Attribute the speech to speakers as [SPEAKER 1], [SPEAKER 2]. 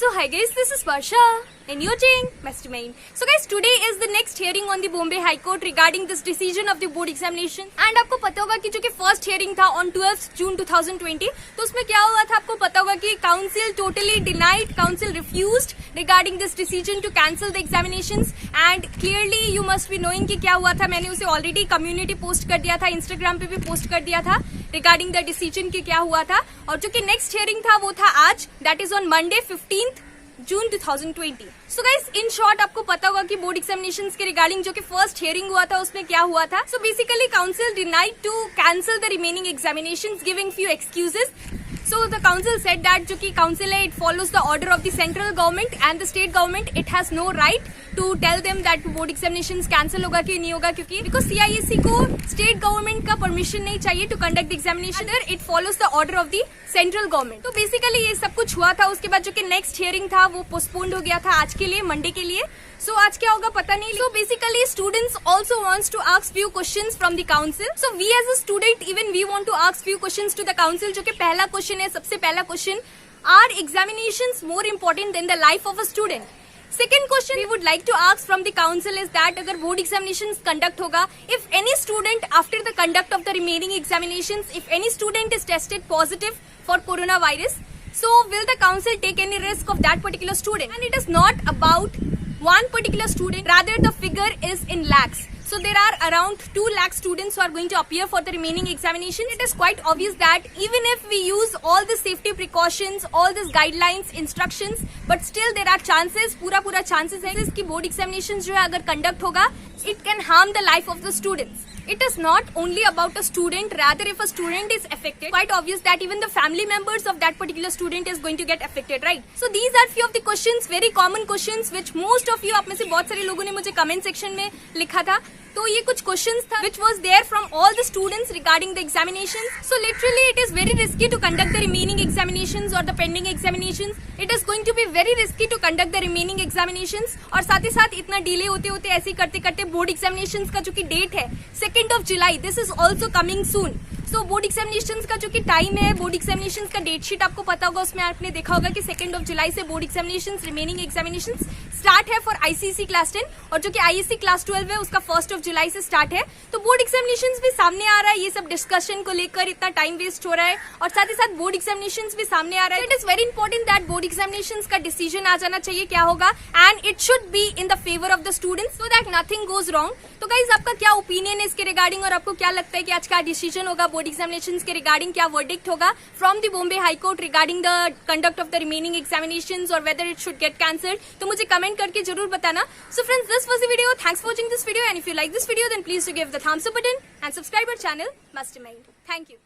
[SPEAKER 1] So hi guys, this is Varsha and you're watching Mastermind. So guys, today is the next hearing on the Bombay High Court regarding this decision of the board examination. And आपको पता होगा कि जो कि first hearing था on 12th June 2020, तो उसमें क्या हुआ था आपको पता होगा कि council totally denied, council refused regarding this decision to cancel the examinations. And clearly you must be knowing कि क्या हुआ था. मैंने उसे already community post कर दिया था, Instagram पे भी post कर दिया था regarding the decision कि क्या हुआ था. और जो कि next hearing था वो था आज, that is on Monday 15th June 2020. So guys, in short आपको पता होगा कि बोर्ड एग्जामिनेशंस के रिगार्डिंग जो कि फर्स्ट हियरिंग हुआ था उसमें क्या हुआ था. So basically council denied to cancel the remaining examinations, giving few excuses. So the council said that जो कि council है, it follows the order of the central government and the state government. It has no right to tell them that board examinations cancel होगा कि नहीं होगा, क्योंकि because CISE को state government का permission नहीं चाहिए to conduct the examination. It follows the order of the central government. तो बेसिकली ये सब कुछ हुआ था. उसके बाद जो कि नेक्स्ट हियरिंग था वो पोस्टपोन्ड हो गया था आज के लिए, मंडे के लिए. सो आज क्या होगा पता नहीं. So basically students also wants to ask few questions from the council. So we as a student even we want to ask few questions to the council. जो कि पहला क्वेश्चन है, सबसे पहला question, are examinations more important than the life of a student? Second question we would like to ask from the council is that अगर board examinations conduct होगा, if any student after the conduct of the remaining examinations, if any student is tested positive for coronavirus, so will the council take any risk of that particular student? And it is not about one particular student, rather the figure is in lakhs. So there are around 2 lakh students who are going to appear for the remaining examination. It is quite obvious that even if we use all the safety precautions, all these guidelines, instructions, but still there are chances, पूरा chances है कि board examinations जो है अगर conduct होगा, it can harm the life of the students. It is not only about a student, rather if a student is affected, quite obvious that even the family members of that particular student is going to get affected, right? So these are few of the questions, very common questions which most of you, आप में से बहुत सारे लोगों ने मुझे comment section में लिखा था. तो ये कुछ क्वेश्चंस था which was there from all the students regarding the examinations. So literally it is very risky to conduct the remaining examinations or the pending examinations. It is going to be very risky to conduct the remaining examinations. और साथ ही साथ इतना delay होते होते ऐसे ही करते करते board examinations का जो कि डेट है 2nd of July, this is also coming soon. So board examinations का जो कि टाइम है, बोर्ड एग्जामिनेशंस का डेट शीट आपको पता होगा, उसमें आपने देखा होगा कि 2nd of July से board examinations, remaining examinations start है फॉर ICSE क्लास 10 और जो कि ISC क्लास 12 है उसका 1st of July से स्टार्ट है. तो बोर्ड एग्जामिनेशंस भी सामने आ रहा है, ये सब डिस्कशन को लेकर इतना टाइम वेस्ट हो रहा है और साथ ही साथ बोर्ड एग्जामिनेशंस भी सामने आ रहा है. It is very important that board examinations का डिसीजन आ जाना चाहिए क्या होगा, and it should be in the favour of the students so that nothing goes wrong. तो गाइज आपका क्या ओपिनियन है इसके रिगार्डिंग और आपको क्या लगता है कि आज का डिसीजन होगा बोर्ड एग्जामिनेशंस के रिगार्डिंग, क्या वर्डिक्ट होगा from the Bombay high court regarding the conduct of the remaining examinations और whether it should get cancelled? तो मुझे कमेंट करके जरूर बताना. So friends, this was the video. Thanks for watching this video, and if you like this video then please do give the thumbs up button and subscribe our channel Mastermind. Thank you.